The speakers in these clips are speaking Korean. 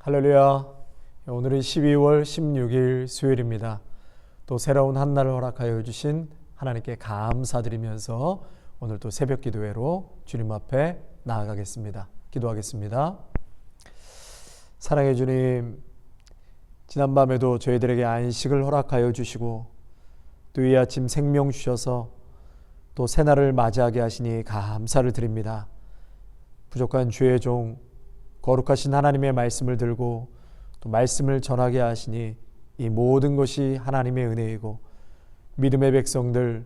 할렐루야. 오늘은 12월 16일 수요일입니다. 또 새로운 한 날을 허락하여 주신 하나님께 감사드리면서 오늘 또 새벽 기도회로 주님 앞에 나아가겠습니다. 기도하겠습니다. 사랑해 주님, 지난밤에도 저희들에게 안식을 허락하여 주시고 또 이 아침 생명 주셔서 또 새날을 맞이하게 하시니 감사를 드립니다. 부족한 주의 종 거룩하신 하나님의 말씀을 들고 또 말씀을 전하게 하시니 이 모든 것이 하나님의 은혜이고, 믿음의 백성들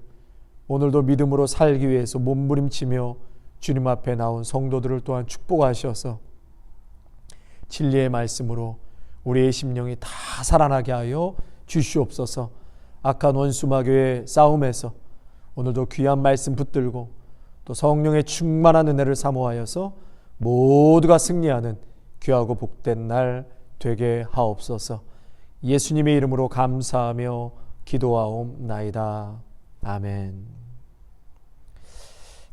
오늘도 믿음으로 살기 위해서 몸부림치며 주님 앞에 나온 성도들을 또한 축복하셔서 진리의 말씀으로 우리의 심령이 다 살아나게 하여 주시옵소서. 악한 원수마귀의 싸움에서 오늘도 귀한 말씀 붙들고 또 성령의 충만한 은혜를 사모하여서 모두가 승리하는 귀하고 복된 날 되게 하옵소서. 예수님의 이름으로 감사하며 기도하옵나이다. 아멘.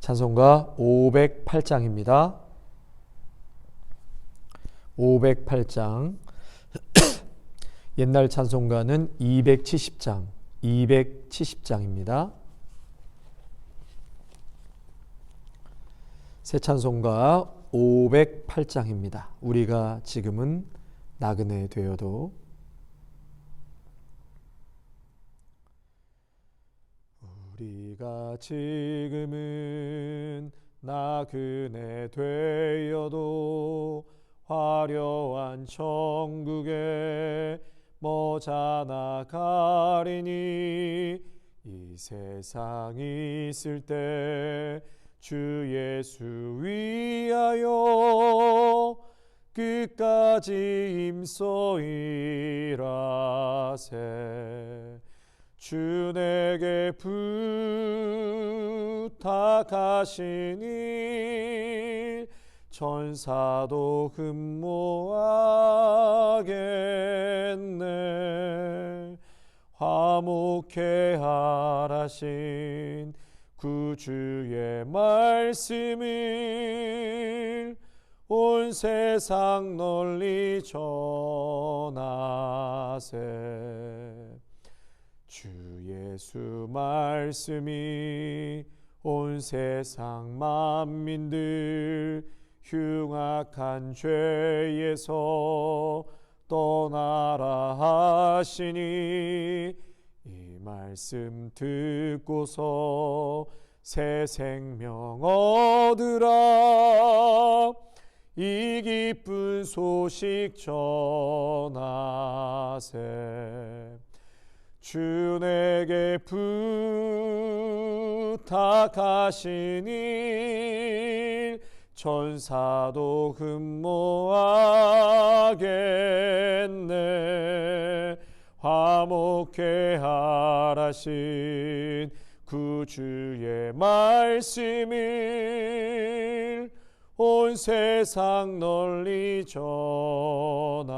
찬송가 508장입니다. 508장. 옛날 찬송가는 270장입니다. 새 찬송가 508장입니다. 우리가 지금은 나그네 되어도. 우리가 지금은 나그네 되어도 화려한 천국에 머자나 가리니, 이 세상이 있을 때 주 예수 위하여 끝까지 임소이라세. 주 내게 부탁하시니 천사도 흠모하겠네. 화목해 하라신 구주의 말씀을 온 세상 널리 전하세. 주 예수 말씀이 온 세상 만민들 흉악한 죄에서 떠나라 하시니, 이 말씀 듣고서 새 생명 얻으라. 이 기쁜 소식 전하세. 주 내게 부탁하시니 천사도 흠모하겠네. 화목해 하라신 구주의 말씀을 온 세상 널리 전하세.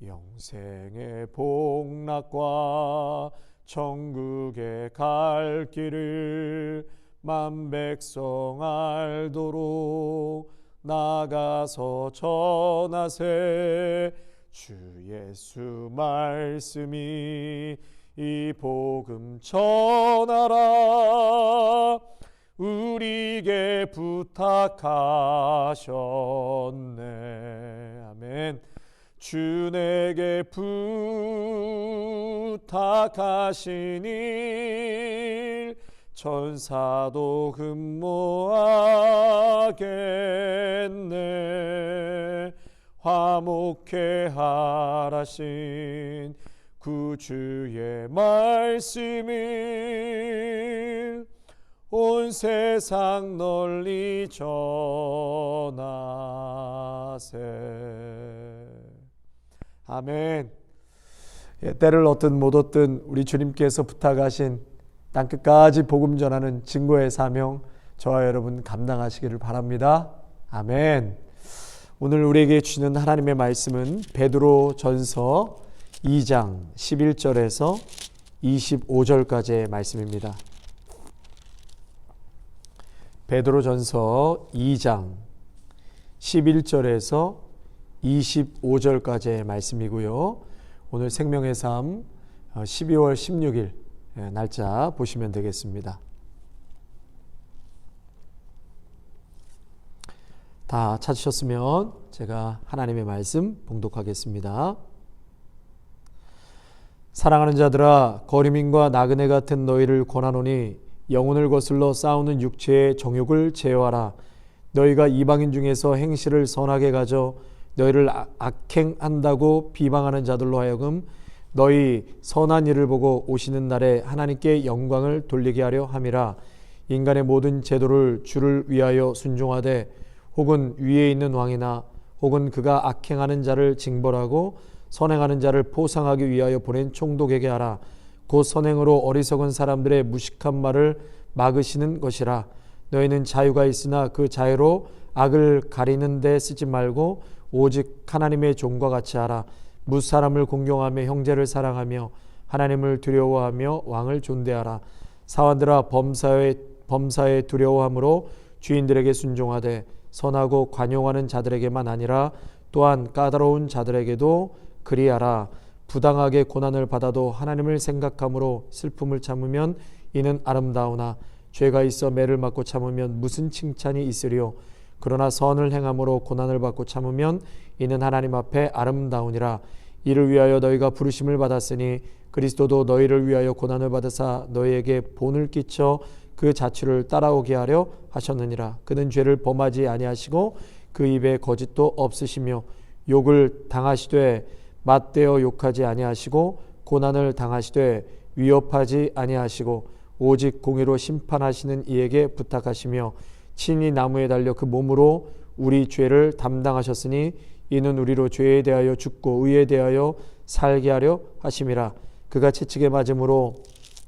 영생의 복락과 천국에 갈 길을 만 백성 알도록 나가서 전하세. 주 예수 말씀이 이 복음 전하라. 우리에게 부탁하셨네. 아멘. 주 내게 부탁하시니 천사도 흠모하겠네. 화목해 하라신 구주의 말씀을 온 세상 널리 전하세. 아멘. 때를 얻든 못 얻든 우리 주님께서 부탁하신 땅끝까지 복음 전하는 증거의 사명, 저와 여러분 감당하시기를 바랍니다. 아멘. 오늘 우리에게 주시는 하나님의 말씀은 베드로 전서 2장 11절에서 25절까지의 말씀입니다. 베드로 전서 2장 11절에서 25절까지의 말씀이고요. 오늘 생명의 삶 12월 16일 날짜 보시면 되겠습니다. 다 찾으셨으면 제가 하나님의 말씀 봉독하겠습니다. 사랑하는 자들아, 거류민과 나그네 같은 너희를 권하노니 영혼을 거슬러 싸우는 육체의 정욕을 제어하라. 너희가 이방인 중에서 행실을 선하게 가져 너희를 악행한다고 비방하는 자들로 하여금 너희 선한 일을 보고 오시는 날에 하나님께 영광을 돌리게 하려 함이라. 인간의 모든 제도를 주를 위하여 순종하되 혹은 위에 있는 왕이나 혹은 그가 악행하는 자를 징벌하고 선행하는 자를 포상하기 위하여 보낸 총독에게 하라. 곧 선행으로 어리석은 사람들의 무식한 말을 막으시는 것이라. 너희는 자유가 있으나 그 자유로 악을 가리는 데 쓰지 말고 오직 하나님의 종과 같이 하라. 무사람을 공경하며 형제를 사랑하며 하나님을 두려워하며 왕을 존대하라. 사원들아, 범사에 두려워함으로 주인들에게 순종하되 선하고 관용하는 자들에게만 아니라 또한 까다로운 자들에게도 그리하라. 부당하게 고난을 받아도 하나님을 생각함으로 슬픔을 참으면 이는 아름다우나 죄가 있어 매를 맞고 참으면 무슨 칭찬이 있으리요. 그러나 선을 행함으로 고난을 받고 참으면 이는 하나님 앞에 아름다우니라. 이를 위하여 너희가 부르심을 받았으니 그리스도도 너희를 위하여 고난을 받으사 너희에게 본을 끼쳐 그 자취를 따라오게 하려 하셨느니라. 그는 죄를 범하지 아니하시고 그 입에 거짓도 없으시며 욕을 당하시되 맞대어 욕하지 아니하시고 고난을 당하시되 위협하지 아니하시고 오직 공의로 심판하시는 이에게 부탁하시며 친히 나무에 달려 그 몸으로 우리 죄를 담당하셨으니 이는 우리로 죄에 대하여 죽고 의에 대하여 살게 하려 하심이라. 그가 채찍에 맞음으로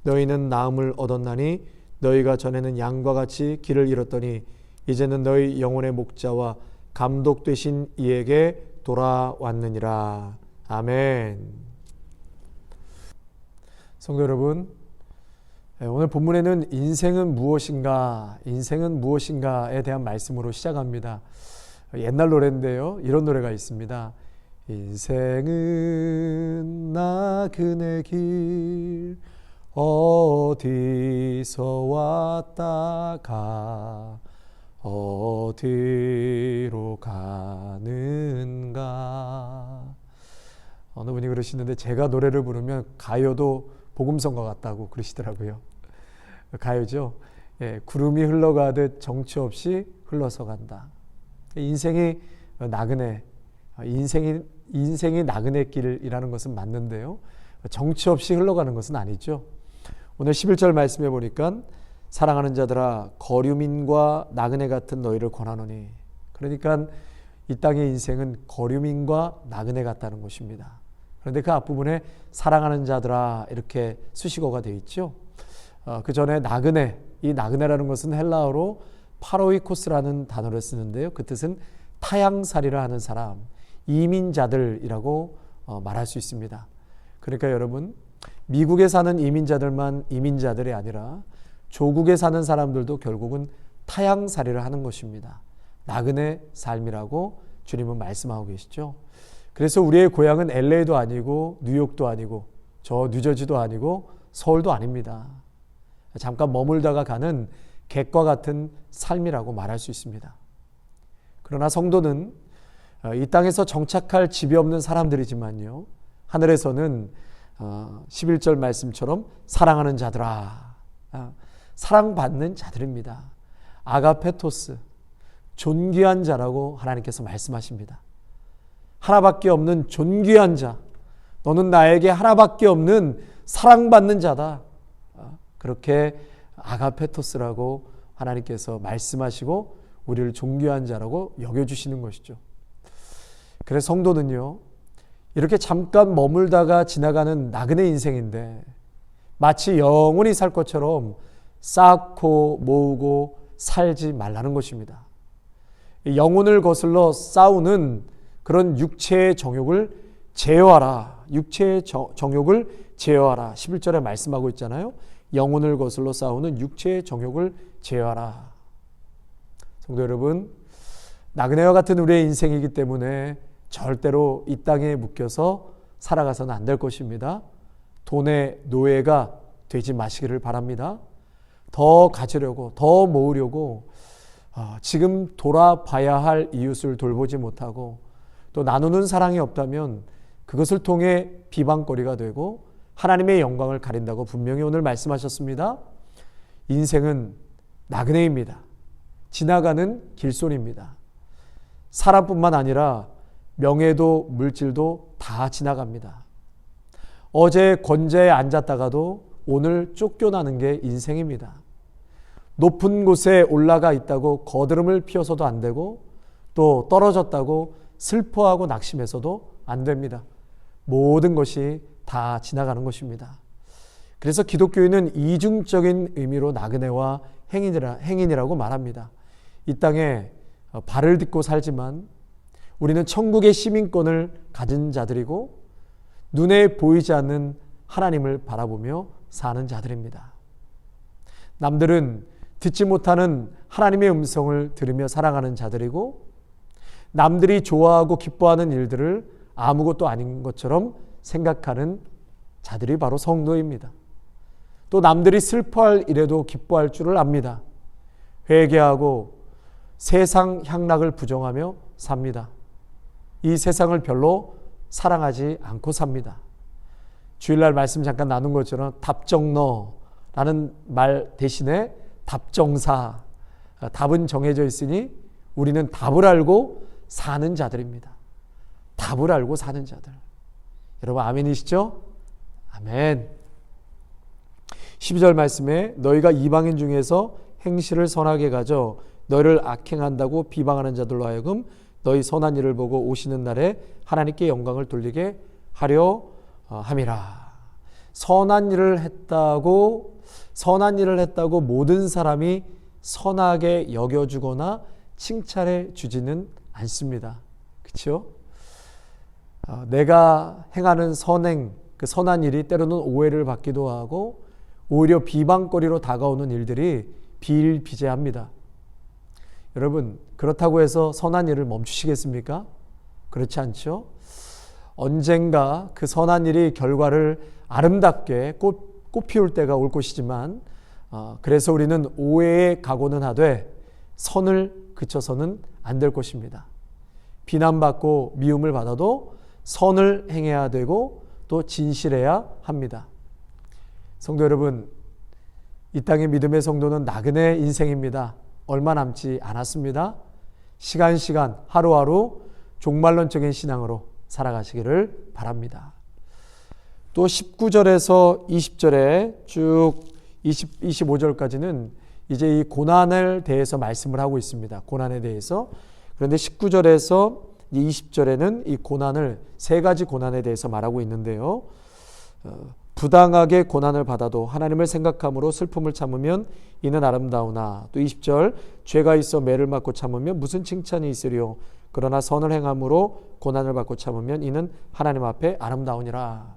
너희는 나음을 얻었나니 너희가 전에는 양과 같이 길을 잃었더니 이제는 너희 영혼의 목자와 감독 되신 이에게 돌아왔느니라. 아멘. 성도 여러분, 오늘 본문에는 인생은 무엇인가에 대한 말씀으로 시작합니다. 옛날 노래인데요, 이런 노래가 있습니다. 인생은 나그네 길 어디서 왔다가 어디로 가는가. 어느 분이 그러시는데 제가 노래를 부르면 가요도 복음성과 같다고 그러시더라고요. 가요죠. 구름이 흘러가듯 정처 없이 흘러서 간다. 인생이 나그네, 인생이 나그네 길이라는 것은 맞는데요, 정처 없이 흘러가는 것은 아니죠. 오늘 11절 말씀해 보니까 사랑하는 자들아, 거류민과 나그네 같은 너희를 권하노니, 그러니까 이 땅의 인생은 거류민과 나그네 같다는 것입니다. 그런데 그 앞부분에 사랑하는 자들아 이렇게 수식어가 되어 있죠. 그 전에 나그네, 이 나그네라는 것은 헬라어로 파로이코스라는 단어를 쓰는데요, 그 뜻은 타향살이라 하는 사람, 이민자들이라고 말할 수 있습니다. 그러니까 여러분, 미국에 사는 이민자들만 이민자들이 아니라 조국에 사는 사람들도 결국은 타향살이를 하는 것입니다. 나그네 삶이라고 주님은 말씀하고 계시죠. 그래서 우리의 고향은 LA도 아니고 뉴욕도 아니고 저 뉴저지도 아니고 서울도 아닙니다. 잠깐 머물다가 가는 객과 같은 삶이라고 말할 수 있습니다. 그러나 성도는 이 땅에서 정착할 집이 없는 사람들이지만요, 하늘에서는 11절 말씀처럼 사랑하는 자들아, 사랑받는 자들입니다. 아가페토스, 존귀한 자라고 하나님께서 말씀하십니다. 하나밖에 없는 존귀한 자, 너는 나에게 하나밖에 없는 사랑받는 자다. 그렇게 아가페토스라고 하나님께서 말씀하시고 우리를 존귀한 자라고 여겨주시는 것이죠. 그래서 성도는요, 이렇게 잠깐 머물다가 지나가는 나그네 인생인데 마치 영원히 살 것처럼 쌓고 모으고 살지 말라는 것입니다. 영혼을 거슬러 싸우는 그런 육체의 정욕을 제어하라. 육체의 정욕을 제어하라. 11절에 말씀하고 있잖아요. 영혼을 거슬러 싸우는 육체의 정욕을 제어하라. 성도 여러분, 나그네와 같은 우리의 인생이기 때문에 절대로 이 땅에 묶여서 살아가서는 안 될 것입니다. 돈의 노예가 되지 마시기를 바랍니다. 더 가지려고, 더 모으려고 지금 돌아봐야 할 이웃을 돌보지 못하고 또 나누는 사랑이 없다면 그것을 통해 비방거리가 되고 하나님의 영광을 가린다고 분명히 오늘 말씀하셨습니다. 인생은 나그네입니다. 지나가는 길손입니다. 사람뿐만 아니라 명예도 물질도 다 지나갑니다. 어제 권좌에 앉았다가도 오늘 쫓겨나는 게 인생입니다. 높은 곳에 올라가 있다고 거드름을 피워서도 안 되고 또 떨어졌다고 슬퍼하고 낙심해서도 안 됩니다. 모든 것이 다 지나가는 것입니다. 그래서 기독교인은 이중적인 의미로 나그네와 행인이라고 말합니다. 이 땅에 발을 딛고 살지만 우리는 천국의 시민권을 가진 자들이고 눈에 보이지 않는 하나님을 바라보며 사는 자들입니다. 남들은 듣지 못하는 하나님의 음성을 들으며 살아가는 자들이고 남들이 좋아하고 기뻐하는 일들을 아무것도 아닌 것처럼 생각하는 자들이 바로 성도입니다. 또 남들이 슬퍼할 일에도 기뻐할 줄을 압니다. 회개하고 세상 향락을 부정하며 삽니다. 이 세상을 별로 사랑하지 않고 삽니다. 주일날 말씀 잠깐 나눈 것처럼 답정너라는 말 대신에 답정사, 답은 정해져 있으니 우리는 답을 알고 사는 자들입니다. 답을 알고 사는 자들. 여러분 아멘이시죠? 아멘. 12절 말씀에 너희가 이방인 중에서 행실을 선하게 가져 너희를 악행한다고 비방하는 자들로 하여금 너희 선한 일을 보고 오시는 날에 하나님께 영광을 돌리게 하려 함이라. 선한 일을 했다고 모든 사람이 선하게 여겨주거나 칭찬해 주지는 않습니다. 그렇죠? 내가 행하는 선행, 그 선한 일이 때로는 오해를 받기도 하고 오히려 비방거리로 다가오는 일들이 비일비재합니다. 여러분 그렇다고 해서 선한 일을 멈추시겠습니까? 그렇지 않죠? 언젠가 그 선한 일이 결과를 아름답게 꽃 피울 때가 올 것이지만 그래서 우리는 오해에 각오는 하되 선을 그쳐서는 안 될 것입니다. 비난받고 미움을 받아도 선을 행해야 되고 또 진실해야 합니다. 성도 여러분, 이 땅의 믿음의 성도는 나그네 인생입니다. 얼마 남지 않았습니다. 시간 하루하루 종말론적인 신앙으로 살아가시기를 바랍니다. 또 19절에서 20절에 쭉 25절까지는 이제 이 고난에 대해서 말씀을 하고 있습니다. 고난에 대해서. 그런데 19절에서 20절에는 이 고난을 세 가지 고난에 대해서 말하고 있는데요. 부당하게 고난을 받아도 하나님을 생각함으로 슬픔을 참으면 이는 아름다우나, 또 20절 죄가 있어 매를 맞고 참으면 무슨 칭찬이 있으리요. 그러나 선을 행함으로 고난을 받고 참으면 이는 하나님 앞에 아름다우니라.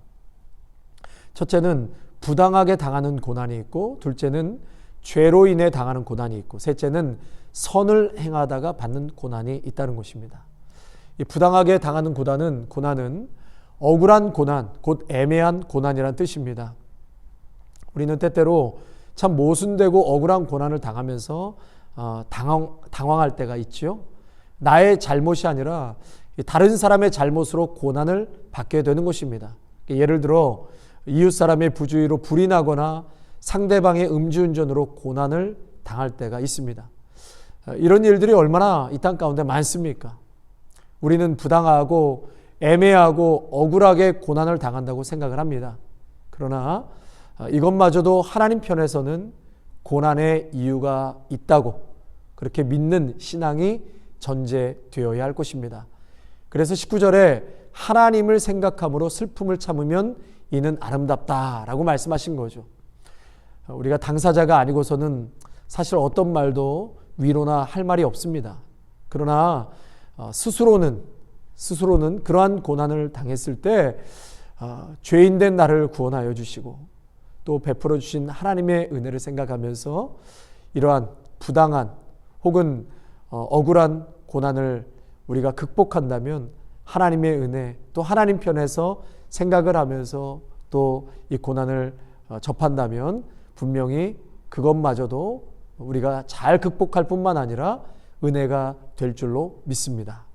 첫째는 부당하게 당하는 고난이 있고, 둘째는 죄로 인해 당하는 고난이 있고, 셋째는 선을 행하다가 받는 고난이 있다는 것입니다. 이 부당하게 당하는 고난은 억울한 고난, 곧 애매한 고난이라는 뜻입니다. 우리는 때때로 참 모순되고 억울한 고난을 당하면서 당황할 때가 있죠. 나의 잘못이 아니라 다른 사람의 잘못으로 고난을 받게 되는 것입니다. 예를 들어 이웃 사람의 부주의로 불이 나거나 상대방의 음주운전으로 고난을 당할 때가 있습니다. 이런 일들이 얼마나 이 땅 가운데 많습니까? 우리는 부당하고 애매하고 억울하게 고난을 당한다고 생각을 합니다. 그러나 이것마저도 하나님 편에서는 고난의 이유가 있다고 그렇게 믿는 신앙이 전제되어야 할 것입니다. 그래서 19절에 하나님을 생각함으로 슬픔을 참으면 이는 아름답다라고 말씀하신 거죠. 우리가 당사자가 아니고서는 사실 어떤 말도 위로나 할 말이 없습니다. 그러나 스스로는 그러한 고난을 당했을 때 죄인된 나를 구원하여 주시고 또 베풀어 주신 하나님의 은혜를 생각하면서 이러한 부당한 혹은 억울한 고난을 우리가 극복한다면 하나님의 은혜, 또 하나님 편에서 생각을 하면서 또 이 고난을 접한다면 분명히 그것마저도 우리가 잘 극복할 뿐만 아니라 은혜가 될 줄로 믿습니다.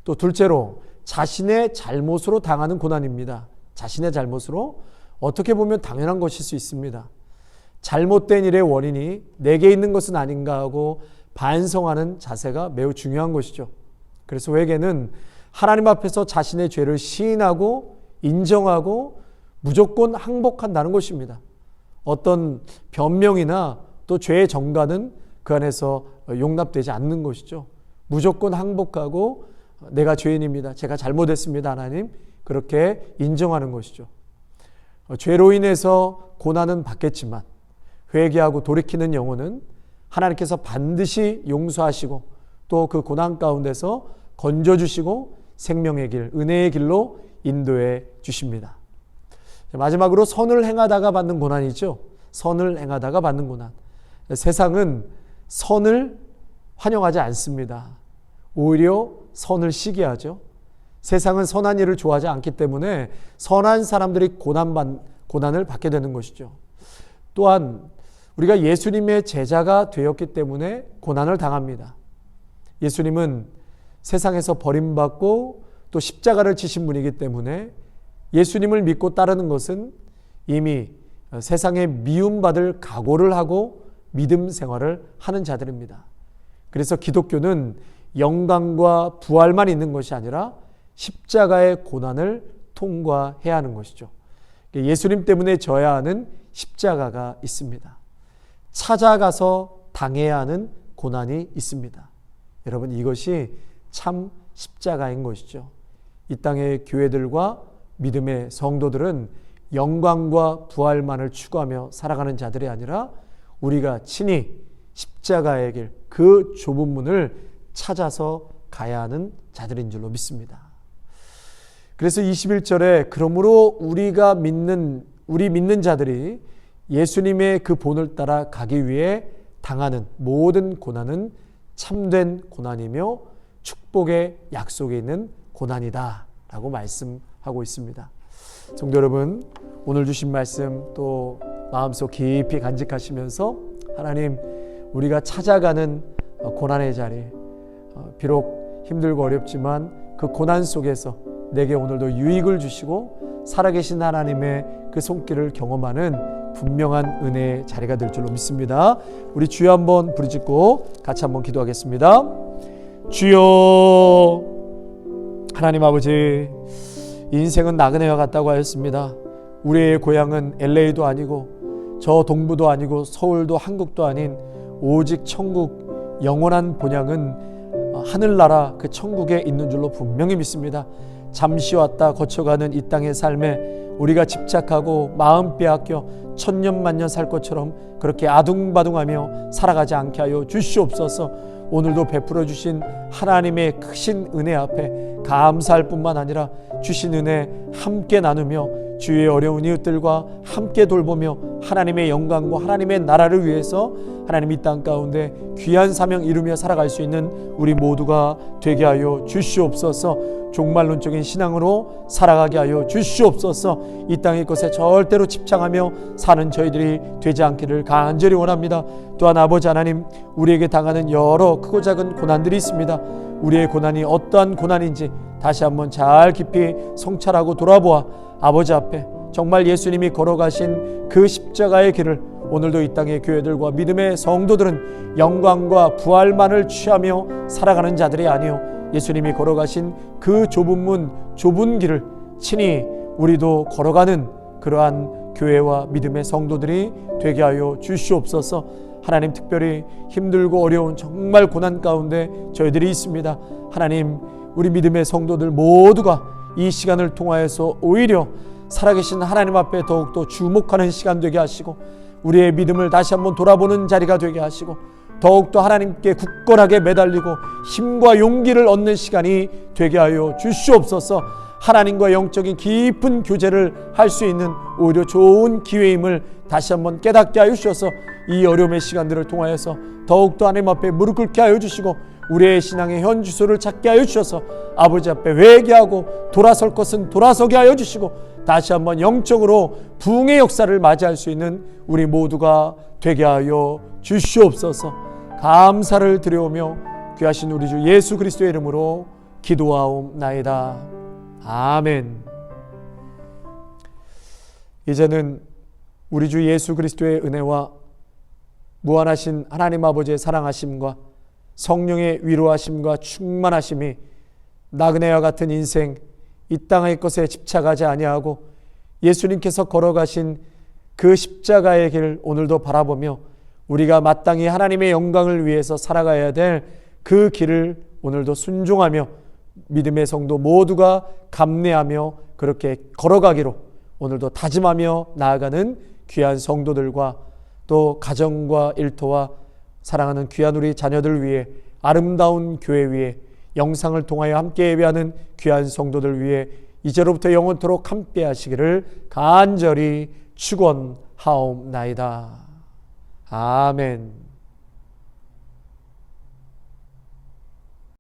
또 둘째로 자신의 잘못으로 당하는 고난입니다. 자신의 잘못으로 어떻게 보면 당연한 것일 수 있습니다. 잘못된 일의 원인이 내게 있는 것은 아닌가 하고 반성하는 자세가 매우 중요한 것이죠. 그래서 회개는 하나님 앞에서 자신의 죄를 시인하고 인정하고 무조건 항복한다는 것입니다. 어떤 변명이나 또 죄의 정가는 그 안에서 용납되지 않는 것이죠. 무조건 항복하고 내가 죄인입니다. 제가 잘못했습니다. 하나님, 그렇게 인정하는 것이죠. 죄로 인해서 고난은 받겠지만 회개하고 돌이키는 영혼은 하나님께서 반드시 용서하시고 또 그 고난 가운데서 건져주시고 생명의 길, 은혜의 길로 인도해 주십니다. 마지막으로 선을 행하다가 받는 고난이죠. 선을 행하다가 받는 고난. 세상은 선을 환영하지 않습니다. 오히려 선을 시기하죠. 세상은 선한 일을 좋아하지 않기 때문에 선한 사람들이 고난을 받게 되는 것이죠. 또한 우리가 예수님의 제자가 되었기 때문에 고난을 당합니다. 예수님은 세상에서 버림받고 또 십자가를 지신 분이기 때문에 예수님을 믿고 따르는 것은 이미 세상에 미움받을 각오를 하고 믿음 생활을 하는 자들입니다. 그래서 기독교는 영광과 부활만 있는 것이 아니라 십자가의 고난을 통과해야 하는 것이죠. 예수님 때문에 져야 하는 십자가가 있습니다. 찾아가서 당해야 하는 고난이 있습니다. 여러분, 이것이 참 십자가인 것이죠. 이 땅의 교회들과 믿음의 성도들은 영광과 부활만을 추구하며 살아가는 자들이 아니라 우리가 친히 십자가의 길, 그 좁은 문을 찾아서 가야 하는 자들인 줄로 믿습니다. 그래서 21절에 그러므로 우리 믿는 자들이 예수님의 그 본을 따라 가기 위해 당하는 모든 고난은 참된 고난이며 축복의 약속에 있는 고난이다 라고 말씀하고 있습니다. 성도 여러분, 오늘 주신 말씀 또 마음속 깊이 간직하시면서 하나님, 우리가 찾아가는 고난의 자리, 비록 힘들고 어렵지만 그 고난 속에서 내게 오늘도 유익을 주시고 살아계신 하나님의 그 손길을 경험하는 분명한 은혜의 자리가 될 줄로 믿습니다. 우리 주여 한번 부르짖고 같이 한번 기도하겠습니다. 주여, 하나님 아버지, 인생은 나그네와 같다고 하였습니다. 우리의 고향은 LA도 아니고 저 동부도 아니고 서울도 한국도 아닌 오직 천국, 영원한 본향은 하늘나라 그 천국에 있는 줄로 분명히 믿습니다. 잠시 왔다 거쳐가는 이 땅의 삶에 우리가 집착하고 마음 빼앗겨 천년만년 살 것처럼 그렇게 아둥바둥하며 살아가지 않게 하여 주시옵소서. 오늘도 베풀어 주신 하나님의 크신 은혜 앞에 감사할 뿐만 아니라 주신 은혜 함께 나누며 주위의 어려운 이웃들과 함께 돌보며 하나님의 영광과 하나님의 나라를 위해서 하나님 이 땅 가운데 귀한 사명 이루며 살아갈 수 있는 우리 모두가 되게 하여 주시옵소서. 종말론적인 신앙으로 살아가게 하여 주시옵소서. 이 땅의 것에 절대로 집착하며 사는 저희들이 되지 않기를 간절히 원합니다. 또한 아버지 하나님, 우리에게 당하는 여러 크고 작은 고난들이 있습니다. 우리의 고난이 어떠한 고난인지 다시 한번 잘 깊이 성찰하고 돌아보아 아버지 앞에 정말 예수님이 걸어가신 그 십자가의 길을 오늘도 이 땅의 교회들과 믿음의 성도들은 영광과 부활만을 취하며 살아가는 자들이 아니요, 예수님이 걸어가신 그 좁은 문, 좁은 길을 친히 우리도 걸어가는 그러한 교회와 믿음의 성도들이 되게 하여 주시옵소서. 하나님, 특별히 힘들고 어려운 정말 고난 가운데 저희들이 있습니다. 하나님, 우리 믿음의 성도들 모두가 이 시간을 통하여서 오히려 살아계신 하나님 앞에 더욱더 주목하는 시간 되게 하시고 우리의 믿음을 다시 한번 돌아보는 자리가 되게 하시고 더욱더 하나님께 굳건하게 매달리고 힘과 용기를 얻는 시간이 되게 하여 주시옵소서. 하나님과 영적인 깊은 교제를 할 수 있는 오히려 좋은 기회임을 다시 한번 깨닫게 하여 주셔서 이 어려움의 시간들을 통하여서 더욱더 하나님 앞에 무릎 꿇게 하여 주시고 우리의 신앙의 현 주소를 찾게 하여 주셔서 아버지 앞에 회개하고 돌아설 것은 돌아서게 하여 주시고 다시 한번 영적으로 부흥의 역사를 맞이할 수 있는 우리 모두가 되게 하여 주시옵소서. 감사를 드려오며 귀하신 우리 주 예수 그리스도의 이름으로 기도하옵나이다. 아멘. 이제는 우리 주 예수 그리스도의 은혜와 무한하신 하나님 아버지의 사랑하심과 성령의 위로하심과 충만하심이 나그네와 같은 인생 이 땅의 것에 집착하지 아니하고 예수님께서 걸어가신 그 십자가의 길 오늘도 바라보며 우리가 마땅히 하나님의 영광을 위해서 살아가야 될 그 길을 오늘도 순종하며 믿음의 성도 모두가 감내하며 그렇게 걸어가기로 오늘도 다짐하며 나아가는 귀한 성도들과 또 가정과 일터와 사랑하는 귀한 우리 자녀들 위해 아름다운 교회 위에 영상을 통하여 함께 예배하는 귀한 성도들 위해 이제로부터 영원토록 함께 하시기를 간절히 축원하옵나이다. 아멘.